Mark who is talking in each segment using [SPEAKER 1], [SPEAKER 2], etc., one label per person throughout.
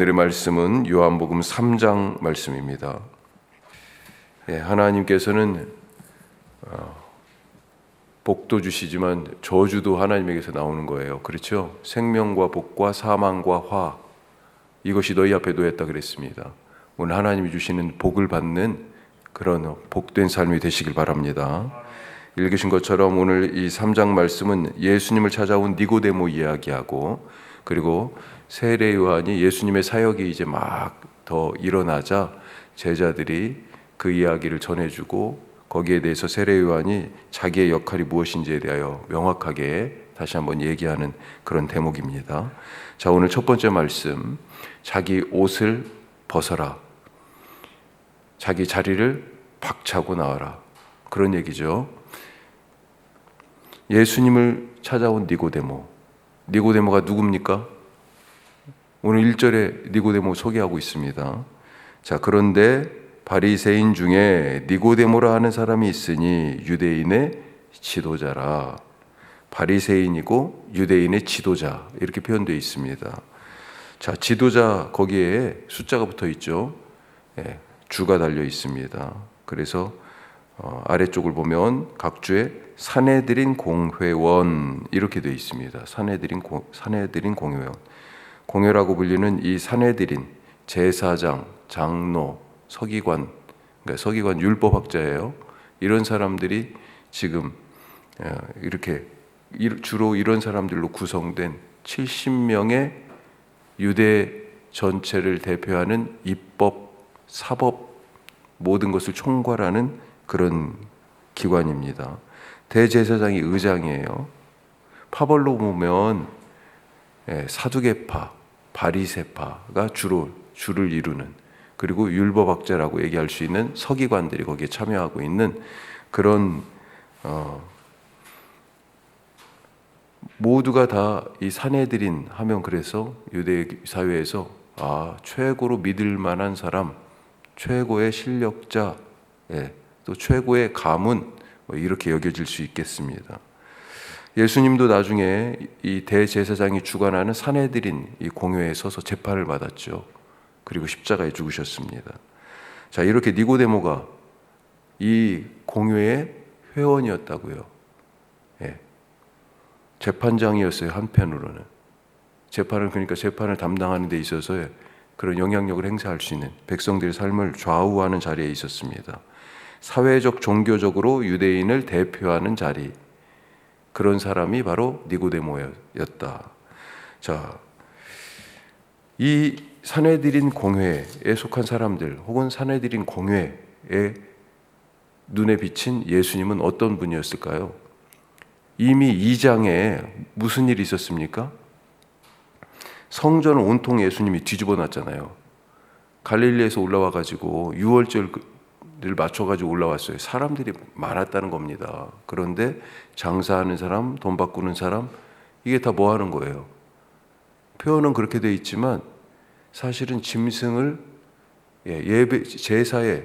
[SPEAKER 1] 오늘의 말씀은 요한복음 3장 말씀입니다. 하나님께서는 복도 주시지만 저주도 하나님에게서 나오는 거예요. 그렇죠? 생명과 복과 사망과 화, 이것이 너희 앞에 놓였다 그랬습니다. 오늘 하나님이 주시는 복을 받는 그런 복된 삶이 되시길 바랍니다. 읽으신 것처럼 오늘 이 3장 말씀은 예수님을 찾아온 니고데모 이야기하고, 그리고 세례 요한이 예수님의 사역이 이제 막 더 일어나자 제자들이 그 이야기를 전해주고, 거기에 대해서 세례 요한이 자기의 역할이 무엇인지에 대하여 명확하게 다시 한번 얘기하는 그런 대목입니다. 자, 오늘 첫 번째 말씀, 자기 옷을 벗어라, 자기 자리를 박차고 나와라, 그런 얘기죠. 예수님을 찾아온 니고데모가 누굽니까? 오늘 1절에 니고데모 소개하고 있습니다. 자, 그런데 바리새인 중에 니고데모라 하는 사람이 있으니 유대인의 지도자라. 바리새인이고 유대인의 지도자, 이렇게 표현되어 있습니다. 자, 지도자, 거기에 숫자가 붙어 있죠. 주가 달려 있습니다. 그래서 아래쪽을 보면 각 주에 사내들인 공회원, 이렇게 되어 있습니다. 사내들인 공회원. 공회라고 불리는 이 사내들인, 제사장, 장로, 서기관, 그러니까 서기관 율법학자예요. 이런 사람들이 지금 이렇게 주로 이런 사람들로 구성된 70명의 유대 전체를 대표하는 입법, 사법, 모든 것을 총괄하는 그런 기관입니다. 대제사장이 의장이에요. 파벌로 보면 사두개파, 바리새파가 주를 이루는, 그리고 율법학자라고 얘기할 수 있는 서기관들이 거기에 참여하고 있는 그런 모두가 다 이 사내들인 하면, 그래서 유대 사회에서 최고로 믿을 만한 사람, 최고의 실력자, 또 최고의 가문, 이렇게 여겨질 수 있겠습니다. 예수님도 나중에 이 대제사장이 주관하는 사내들인 이 공회에 서서 재판을 받았죠. 그리고 십자가에 죽으셨습니다. 자, 이렇게 니고데모가 이 공회의 회원이었다고요. 재판장이었어요. 한편으로는 그러니까 재판을 담당하는 데 있어서 그런 영향력을 행사할 수 있는, 백성들의 삶을 좌우하는 자리에 있었습니다. 사회적, 종교적으로 유대인을 대표하는 자리, 그런 사람이 바로 니고데모였다. 자, 이 사내들인 공회에 속한 사람들, 혹은 사내들인 공회에 눈에 비친 예수님은 어떤 분이었을까요? 이미 2장에 무슨 일이 있었습니까? 성전을 온통 예수님이 뒤집어 놨잖아요. 갈릴리에서 올라와가지고 유월절을 맞춰가지고 올라왔어요. 사람들이 많았다는 겁니다. 그런데 장사하는 사람, 돈 바꾸는 사람, 이게 다 뭐 하는 거예요? 표현은 그렇게 돼 있지만 사실은 짐승을, 예배 제사에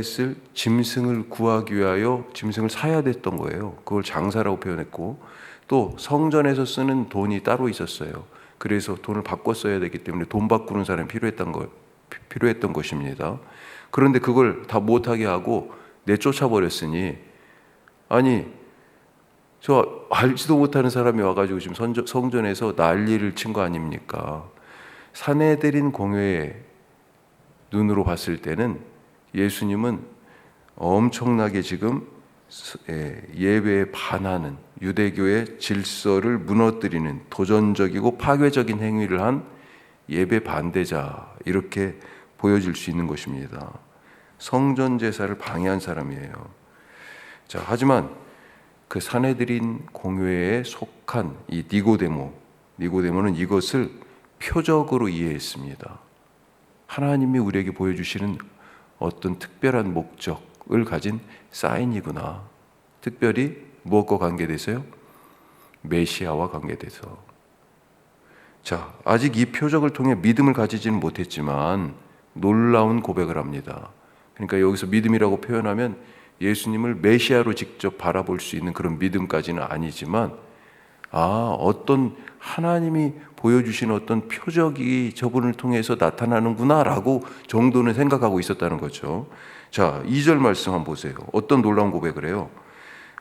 [SPEAKER 1] 쓸 짐승을 구하기 위하여 짐승을 사야 됐던 거예요. 그걸 장사라고 표현했고, 또 성전에서 쓰는 돈이 따로 있었어요. 그래서 돈을 바꿔 써야 되기 때문에 돈 바꾸는 사람이 필요했던 것입니다. 그런데 그걸 다 못하게 하고 내쫓아 버렸으니, 아니, 저 알지도 못하는 사람이 와가지고 지금 성전에서 난리를 친 거 아닙니까? 사내들인 공회의 눈으로 봤을 때는 예수님은 엄청나게 지금 예배에 반하는, 유대교의 질서를 무너뜨리는 도전적이고 파괴적인 행위를 한 예배 반대자, 이렇게 보여질 수 있는 것입니다. 성전 제사를 방해한 사람이에요. 자, 하지만 그 사내들인 공회에 속한 이 니고데모는 이것을 표적으로 이해했습니다. 하나님이 우리에게 보여주시는 어떤 특별한 목적을 가진 사인이구나. 특별히 무엇과 관계돼서요? 메시아와 관계돼서. 자, 아직 이 표적을 통해 믿음을 가지지는 못했지만 놀라운 고백을 합니다. 그러니까 여기서 믿음이라고 표현하면 예수님을 메시아로 직접 바라볼 수 있는 그런 믿음까지는 아니지만 어떤 하나님이 보여주신 어떤 표적이 저분을 통해서 나타나는구나라고 정도는 생각하고 있었다는 거죠. 자, 2절 말씀 한번 보세요. 어떤 놀라운 고백을 해요?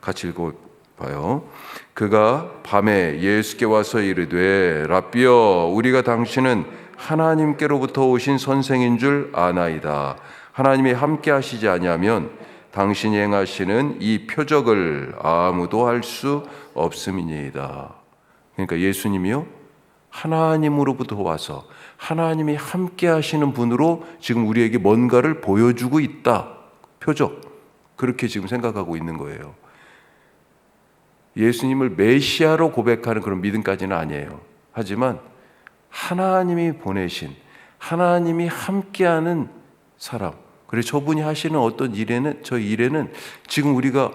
[SPEAKER 1] 같이 읽어봐요. 그가 밤에 예수께 와서 이르되 라삐여, 우리가 당신은 하나님께로부터 오신 선생인 줄 아나이다. 하나님이 함께 하시지 아니하면 당신이 행하시는 이 표적을 아무도 할 수 없음이니이다. 그러니까 예수님이요, 하나님으로부터 와서 하나님이 함께 하시는 분으로 지금 우리에게 뭔가를 보여주고 있다. 표적. 그렇게 지금 생각하고 있는 거예요. 예수님을 메시아로 고백하는 그런 믿음까지는 아니에요. 하지만 하나님이 보내신, 하나님이 함께하는 사람, 그래서 저분이 하시는 어떤 일에는, 저 일에는 지금 우리가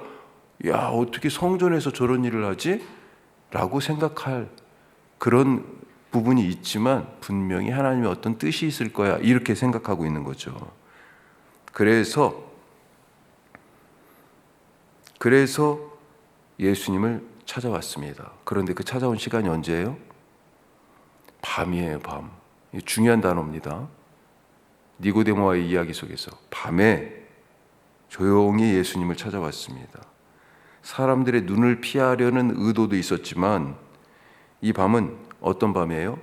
[SPEAKER 1] 어떻게 성전에서 저런 일을 하지? 라고 생각할 그런 부분이 있지만 분명히 하나님의 어떤 뜻이 있을 거야, 이렇게 생각하고 있는 거죠. 그래서 예수님을 찾아왔습니다. 그런데 그 찾아온 시간이 언제예요? 밤이에요, 밤. 중요한 단어입니다. 니고데모와의 이야기 속에서 밤에 조용히 예수님을 찾아왔습니다. 사람들의 눈을 피하려는 의도도 있었지만 이 밤은 어떤 밤이에요?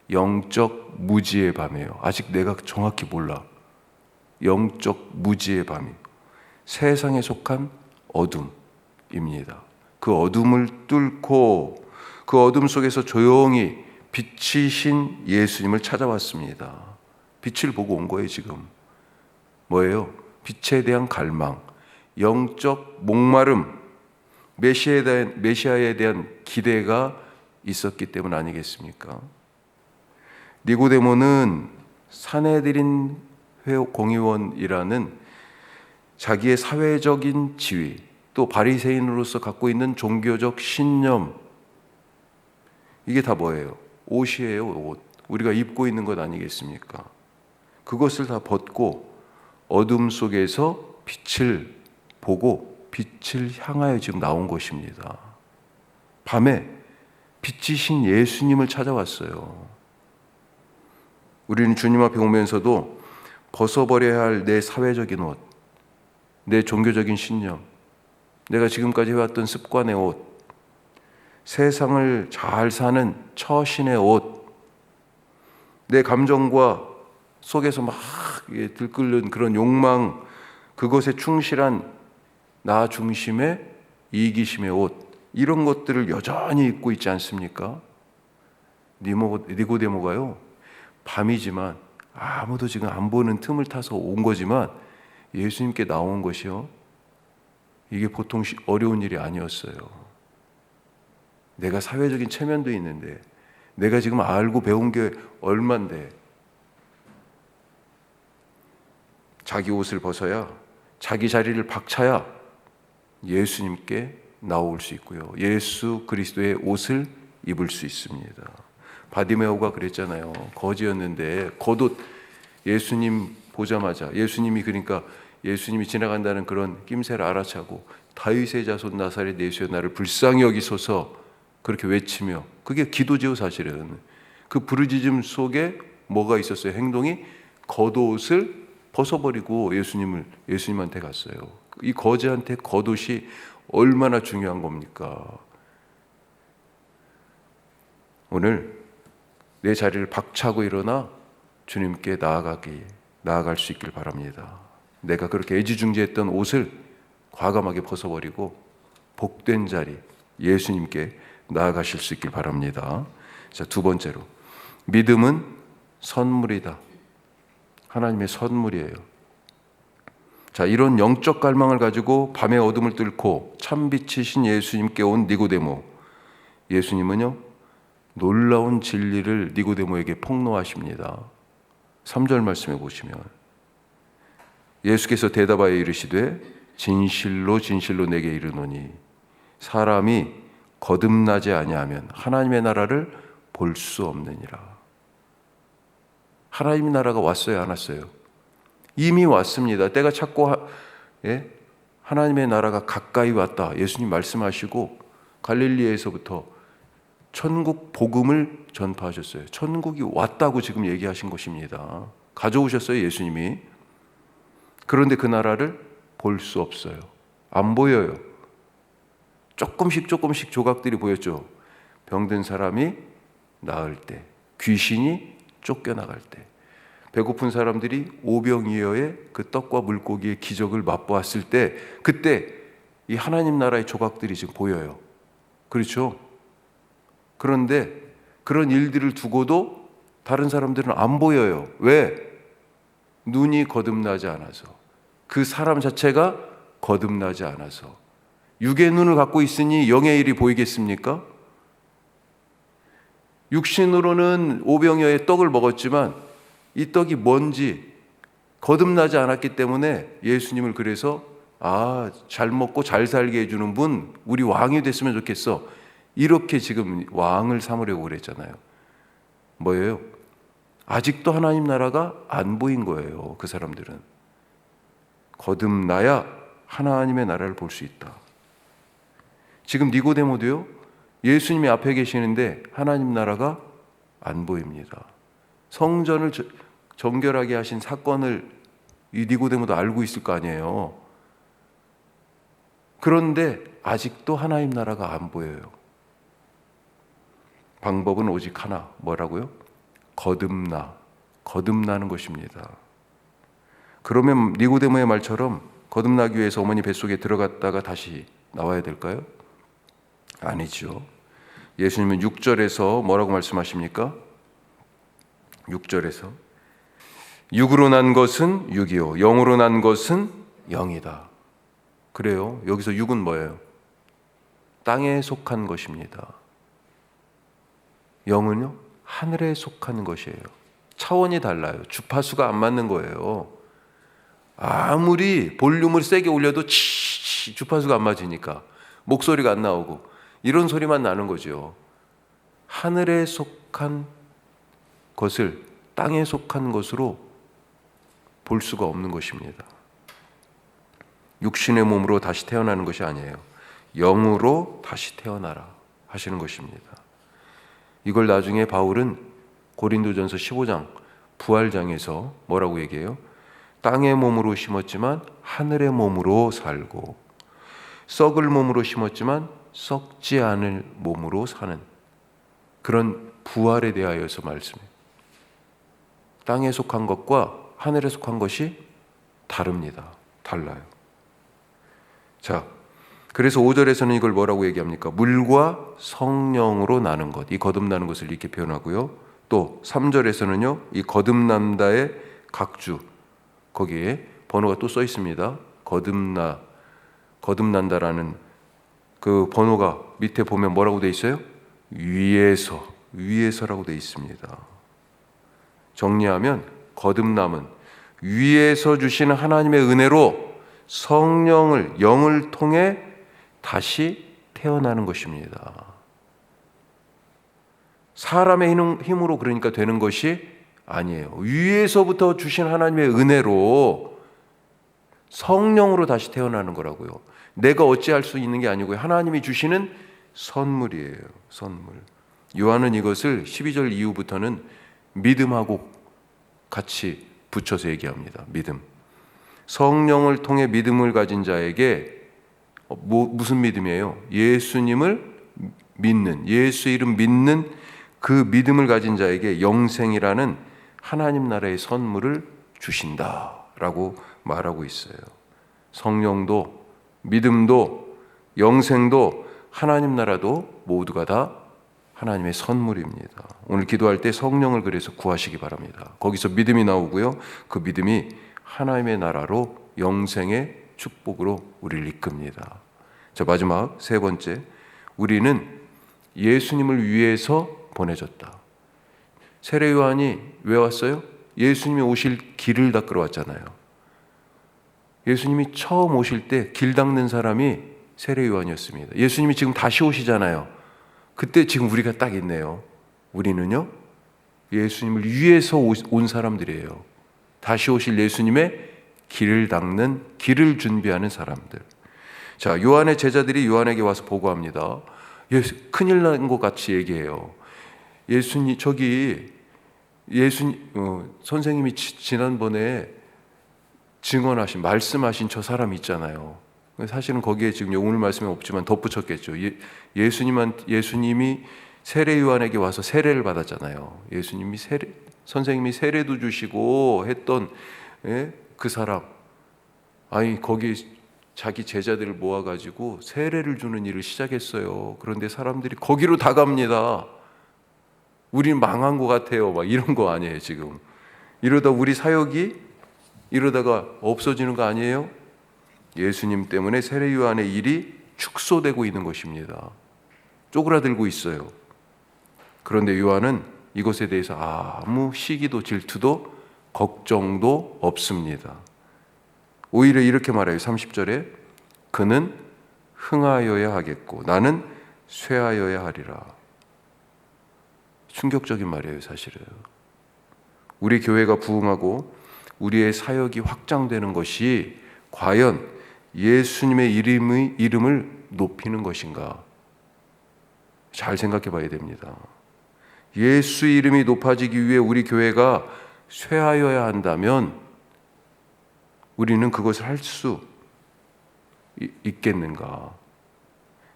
[SPEAKER 1] 영적 무지의 밤이에요. 아직 내가 정확히 몰라. 영적 무지의 밤이에요. 세상에 속한 어둠입니다. 그 어둠을 뚫고 그 어둠 속에서 조용히 빛이신 예수님을 찾아왔습니다. 빛을 보고 온 거예요. 지금 뭐예요? 빛에 대한 갈망, 영적 목마름, 메시아에 대한 기대가 있었기 때문 아니겠습니까? 니고데모는 산헤드린 공의원이라는 자기의 사회적인 지위, 또 바리새인으로서 갖고 있는 종교적 신념, 이게 다 뭐예요? 옷이에요, 옷. 우리가 입고 있는 것 아니겠습니까? 그것을 다 벗고 어둠 속에서 빛을 보고 빛을 향하여 지금 나온 것입니다. 밤에 빛이신 예수님을 찾아왔어요. 우리는 주님 앞에 오면서도 벗어버려야 할 내 사회적인 옷, 내 종교적인 신념, 내가 지금까지 해왔던 습관의 옷, 세상을 잘 사는 처신의 옷, 내 감정과 속에서 막 들끓는 그런 욕망, 그것에 충실한 나 중심의 이기심의 옷, 이런 것들을 여전히 입고 있지 않습니까? 니고데모가요, 밤이지만 아무도 지금 안 보는 틈을 타서 온 거지만 예수님께 나온 것이요, 이게 보통 어려운 일이 아니었어요. 내가 사회적인 체면도 있는데, 내가 지금 알고 배운 게 얼만데, 자기 옷을 벗어야, 자기 자리를 박차야 예수님께 나올 수 있고요, 예수 그리스도의 옷을 입을 수 있습니다. 바디메오가 그랬잖아요. 거지였는데 겉옷 예수님 보자마자, 예수님이 지나간다는 그런 낌새를 알아차고 다윗의 자손 나사렛 예수여 나를 불쌍히 여기소서, 그렇게 외치며, 그게 기도지요. 사실은 그 부르짖음 속에 뭐가 있었어요? 행동이 겉옷을 벗어버리고 예수님한테 갔어요. 이 거지한테 겉옷이 얼마나 중요한 겁니까? 오늘 내 자리를 박차고 일어나 주님께 나아갈 수 있길 바랍니다. 내가 그렇게 애지중지했던 옷을 과감하게 벗어버리고 복된 자리, 예수님께 나아가실 수 있길 바랍니다. 자, 두 번째로, 믿음은 선물이다. 하나님의 선물이에요. 자, 이런 영적 갈망을 가지고 밤의 어둠을 뚫고 참빛이신 예수님께 온 니고데모, 예수님은요, 놀라운 진리를 니고데모에게 폭로하십니다. 3절 말씀에 보시면 예수께서 대답하여 이르시되 진실로 진실로 내게 이르노니 사람이 거듭나지 아니하면 하나님의 나라를 볼 수 없느니라. 하나님의 나라가 왔어요, 안 왔어요? 이미 왔습니다. 때가 찼고 하나님의 나라가 가까이 왔다, 예수님 말씀하시고 갈릴리에서부터 천국 복음을 전파하셨어요. 천국이 왔다고 지금 얘기하신 것입니다. 가져오셨어요, 예수님이. 그런데 그 나라를 볼 수 없어요. 안 보여요. 조금씩 조각들이 보였죠. 병든 사람이 나을 때, 귀신이 쫓겨나갈 때, 배고픈 사람들이 오병이어의 그 떡과 물고기의 기적을 맛보았을 때, 그때 이 하나님 나라의 조각들이 지금 보여요. 그렇죠? 그런데 그런 일들을 두고도 다른 사람들은 안 보여요. 왜? 눈이 거듭나지 않아서. 그 사람 자체가 거듭나지 않아서. 육의 눈을 갖고 있으니 영의 일이 보이겠습니까? 육신으로는 오병이어의 떡을 먹었지만 이 떡이 뭔지 거듭나지 않았기 때문에 예수님을 그래서 잘 먹고 잘 살게 해주는 분, 우리 왕이 됐으면 좋겠어. 이렇게 지금 왕을 삼으려고 그랬잖아요. 뭐예요? 아직도 하나님 나라가 안 보인 거예요. 그 사람들은. 거듭나야 하나님의 나라를 볼 수 있다. 지금 니고데모도요, 예수님이 앞에 계시는데 하나님 나라가 안 보입니다. 성전을 정결하게 하신 사건을 이 니고데모도 알고 있을 거 아니에요. 그런데 아직도 하나님 나라가 안 보여요. 방법은 오직 하나, 뭐라고요? 거듭나는 것입니다. 그러면 니고데모의 말처럼 거듭나기 위해서 어머니 뱃속에 들어갔다가 다시 나와야 될까요? 아니죠. 예수님은 6절에서 뭐라고 말씀하십니까? 6절에서 육으로 난 것은 육이요 영으로 난 것은 영이다. 그래요. 여기서 육은 뭐예요? 땅에 속한 것입니다. 영은요? 하늘에 속한 것이에요. 차원이 달라요. 주파수가 안 맞는 거예요. 아무리 볼륨을 세게 올려도 주파수가 안 맞으니까 목소리가 안 나오고 이런 소리만 나는 거죠. 하늘에 속한 것을 땅에 속한 것으로 볼 수가 없는 것입니다. 육신의 몸으로 다시 태어나는 것이 아니에요. 영으로 다시 태어나라 하시는 것입니다. 이걸 나중에 바울은 고린도전서 15장 부활장에서 뭐라고 얘기해요? 땅의 몸으로 심었지만 하늘의 몸으로 살고, 썩을 몸으로 심었지만 썩지 않을 몸으로 사는 그런 부활에 대하여서 말씀해요. 땅에 속한 것과 하늘에 속한 것이 다릅니다. 달라요. 자, 그래서 5절에서는 이걸 뭐라고 얘기합니까? 물과 성령으로 나는 것, 이 거듭나는 것을 이렇게 표현하고요. 또 3절에서는요, 이 거듭난다의 각주, 거기에 번호가 또 써 있습니다. 거듭난다라는 그 번호가 밑에 보면 뭐라고 돼 있어요? 위에서라고 돼 있습니다. 정리하면 거듭남은 위에서 주시는 하나님의 은혜로 성령을, 영을 통해 다시 태어나는 것입니다. 사람의 힘으로 그러니까 되는 것이 아니에요. 위에서부터 주신 하나님의 은혜로 성령으로 다시 태어나는 거라고요. 내가 어찌할 수 있는 게 아니고요. 하나님이 주시는 선물이에요. 선물. 요한은 이것을 12절 이후부터는 믿음하고 같이 붙여서 얘기합니다. 믿음. 성령을 통해 믿음을 가진 자에게 무슨 믿음이에요? 예수님을 믿는, 예수 이름 믿는 그 믿음을 가진 자에게 영생이라는 하나님 나라의 선물을 주신다라고 말하고 있어요. 성령도 믿음도 영생도 하나님 나라도 모두가 다 하나님의 선물입니다. 오늘 기도할 때 성령을 그래서 구하시기 바랍니다. 거기서 믿음이 나오고요. 그 믿음이 하나님의 나라로 영생의 축복으로 우리를 이끕니다. 자, 마지막 세 번째, 우리는 예수님을 위해서 보내졌다. 세례 요한이 왜 왔어요? 예수님이 오실 길을 닦으러 왔잖아요. 예수님이 처음 오실 때 길 닦는 사람이 세례 요한이었습니다. 예수님이 지금 다시 오시잖아요. 그때 지금 우리가 딱 있네요. 우리는요, 예수님을 위해서 온 사람들이에요. 다시 오실 예수님의 길을 닦는, 길을 준비하는 사람들. 자, 요한의 제자들이 요한에게 와서 보고합니다. 큰일 난 것 같이 얘기해요. 선생님이 지난번에 말씀하신 저 사람 있잖아요. 사실은 거기에 지금 오늘 말씀에 없지만 덧붙였겠죠. 예수님이 세례 요한에게 와서 세례를 받았잖아요. 선생님이 세례도 주시고 했던 그 사람. 거기 자기 제자들을 모아가지고 세례를 주는 일을 시작했어요. 그런데 사람들이 거기로 다 갑니다. 우린 망한 것 같아요. 막 이런 거 아니에요, 지금. 이러다 우리 사역이 이러다가 없어지는 거 아니에요? 예수님 때문에 세례 요한의 일이 축소되고 있는 것입니다. 쪼그라들고 있어요. 그런데 요한은 이것에 대해서 아무 시기도 질투도 걱정도 없습니다. 오히려 이렇게 말해요. 30절에 그는 흥하여야 하겠고 나는 쇠하여야 하리라. 충격적인 말이에요, 사실은. 우리 교회가 부흥하고 우리의 사역이 확장되는 것이 과연 예수님의 이름을 높이는 것인가? 잘 생각해 봐야 됩니다. 예수 이름이 높아지기 위해 우리 교회가 쇠하여야 한다면 우리는 그것을 할 수 있겠는가?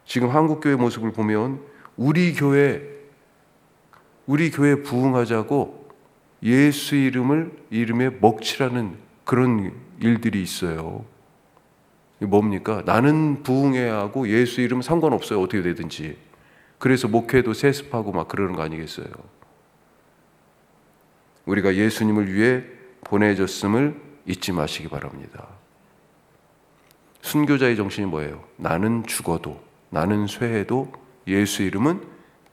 [SPEAKER 1] 지금 한국교회 모습을 보면 우리 교회 부흥하자고 예수 이름에 먹칠하는 그런 일들이 있어요. 뭡니까? 나는 부흥해야 하고 예수 이름은 상관없어요. 어떻게 되든지. 그래서 목회도 세습하고 막 그러는 거 아니겠어요? 우리가 예수님을 위해 보내졌음을 잊지 마시기 바랍니다. 순교자의 정신이 뭐예요? 나는 죽어도, 나는 쇠해도 예수 이름은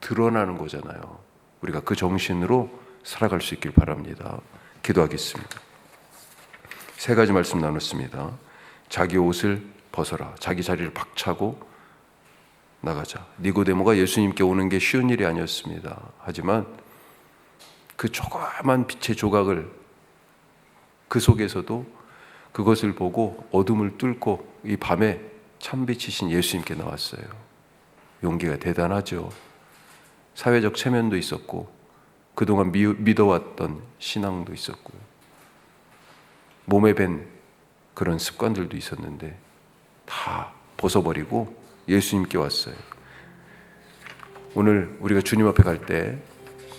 [SPEAKER 1] 드러나는 거잖아요. 우리가 그 정신으로 살아갈 수 있길 바랍니다. 기도하겠습니다. 3가지 말씀 나눴습니다. 자기 옷을 벗어라. 자기 자리를 박차고 나가자. 니고데모가 예수님께 오는 게 쉬운 일이 아니었습니다. 하지만 그 조그만 빛의 조각을 그 속에서도 그것을 보고 어둠을 뚫고 이 밤에 참빛이신 예수님께 나왔어요. 용기가 대단하죠. 사회적 체면도 있었고 그동안 믿어왔던 신앙도 있었고요. 몸에 밴 그런 습관들도 있었는데 다 벗어버리고 예수님께 왔어요. 오늘 우리가 주님 앞에 갈 때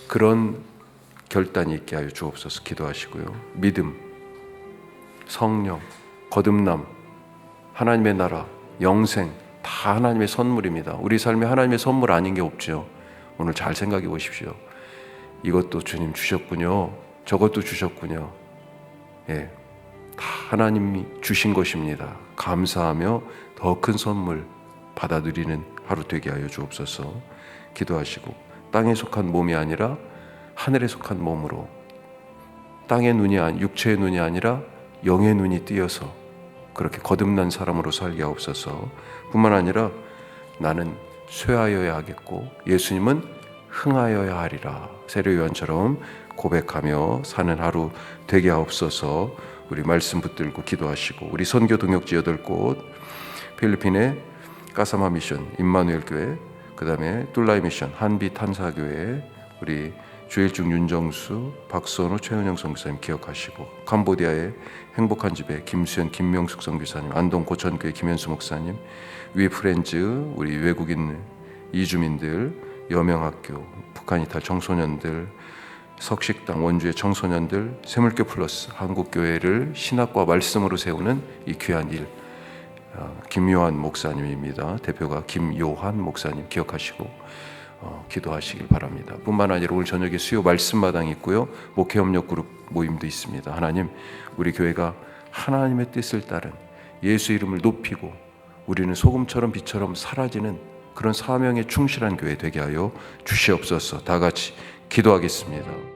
[SPEAKER 1] 그런 결단이 있게 하여 주옵소서. 기도하시고요. 믿음, 성령, 거듭남, 하나님의 나라, 영생 다 하나님의 선물입니다. 우리 삶에 하나님의 선물 아닌 게 없죠. 오늘 잘 생각해 보십시오. 이것도 주님 주셨군요. 저것도 주셨군요. 다 하나님이 주신 것입니다. 감사하며 더 큰 선물 받아들이는 하루 되게 하여 주옵소서. 기도하시고 땅에 속한 몸이 아니라 하늘에 속한 몸으로 땅의 눈이 육체의 눈이 아니라 영의 눈이 띄어서 그렇게 거듭난 사람으로 살게 하옵소서. 뿐만 아니라 나는 쇠하여야 하겠고 예수님은 흥하여야 하리라. 세례 요한처럼 고백하며 사는 하루 되게 하옵소서. 우리 말씀 붙들고 기도하시고 우리 선교 동역지 8곳 필리핀의 까사마 미션, 임마누엘 교회, 그 다음에 뚫라이 미션, 한비 탄사교회, 우리 주일중 윤정수, 박선우, 최은영 선교사님 기억하시고 캄보디아의 행복한 집에 김수현, 김명숙 선교사님, 안동 고천교회 김현수 목사님, 위프렌즈, 우리 외국인 이주민들, 여명학교, 북한 이탈 청소년들, 석식당, 원주의 청소년들, 세물교 플러스 한국교회를 신학과 말씀으로 세우는 이 귀한 일, 김요한 목사님입니다. 대표가 김요한 목사님 기억하시고 기도하시길 바랍니다. 뿐만 아니라 오늘 저녁에 수요 말씀마당이 있고요. 목회협력 그룹 모임도 있습니다. 하나님, 우리 교회가 하나님의 뜻을 따른 예수 이름을 높이고 우리는 소금처럼 빛처럼 사라지는 그런 사명에 충실한 교회 되게 하여 주시옵소서. 다 같이 기도하겠습니다.